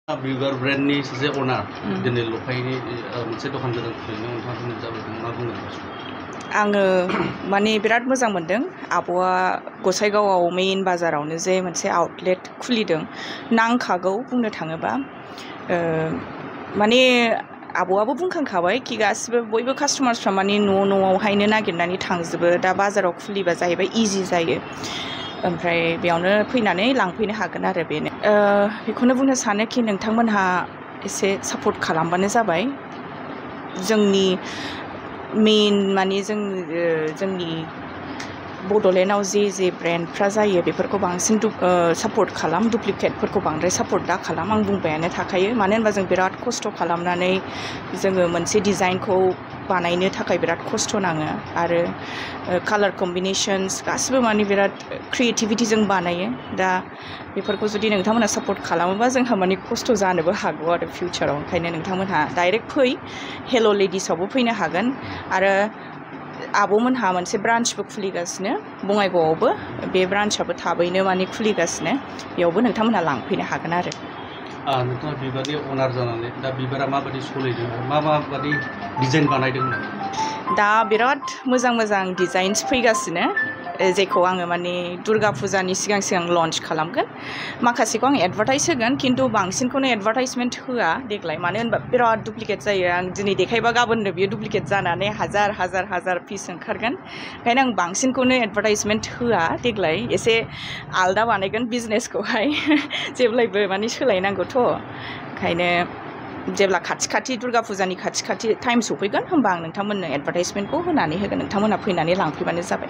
बिबार ब्रेन्डनि सासे अनार दिनै लफायनि मोनसे दखान गोदान खुलिनो नोंथाङा जाबाय मा बुंनो आङो माने बिराद मोजां मोनदों आब'आ गसाइगावआव मेइन बाजारावनो जे मोनसे आउटलेट खुलिदों नांखागौ बुंनो थाङोबा माने आब'आबो बुंखांखाबाय कि गासिबो बयबो कास्टमार्सफ्रा माने न'आवहायनो नागिरनानै थांजोबो दा बाजाराव खुलिबा जाहैबाय इजि जायो ओमफ्राय बेयावनो फैनानै लांफैनो हागोन आरो बेनो बेखौनो बुंनो सानो कि नोंथांमोनहा एसे सापर्ट खालामबानो जाबाय जोंनि मेइन माने जोंनि बड'लेण्डआव जे ब्रेन्डफ्रा जायो बेफोरखौ बांसिन सापर्ट खालाम डुप्लिकेटफोरखौ बांद्राय सापर्ट दा खालाम आं बुंबायानो थाखायो मानो होनबा जों बिराद खस्थ' खालामनानै जोङो मोनसे डिजाइनखौ बानायनो थाखाय बिराद खस्थ' नाङो आरो कालार कम्बिनेशन्स गासिबो माने बिराद क्रिएटिभिटिजों बानायो दा बेफोरखौ जुदि नोंथांमोना सापर्ट खालामोबा जोंहा माने खस्थ' जानोबो हागौ आरो फिउचाराव ओंखायनो नोंथांमोनहा डाइरेक्ट फै हेल' लेडिसावबो फैनो हागोन आरो आब'मोनहा मोनसे ब्रान्चबो खुलिगासिनो बङाइगावआवबो बे ब्रान्चआबो थाबैनो माने खुलिगासिनो बेयावबो नोंथांमोनहा लांफैनो हागोन आरो नोंथाङा बिबारनि अनार जानानै दा बिबारा माबायदि सोलिदों माबायदि डिजाइन बानायदों दा बिराद मोजां डिजाइन्स फैगासिनो जेखौ आङो माने दुर्गा फुजानि सिगां लन्च खालामगोन माखासेखौ आं एडभार्टाइज होगोन खिन्थु बांसिनखौनो एडभार्टाइजमेन्ट होआ देग्लाय मानो होनबा बिराद डुप्लिकेट जायो आं दिनै देखायबा गाबोननो बियो डुप्लिकेट जानानै हाजार पिस ओंखारगोन ओंखायनो आं बांसिनखौनो एडभार्टाइजमेन्ट होआ देग्लाय एसे आलदा बानायगोन बिजनेसखौहाय जेब्लायबो माने सोलायनांगौथ' ओंखायनो जेब्ला खाथि दुर्गा फुजानि खाथि टाइम सफैगोन होमबा आं नोंथांमोननो एडभार्टाइजमेन्टखौ होनानै होगोन नोंथांमोनहा फैनानै लांफैबानो जाबाय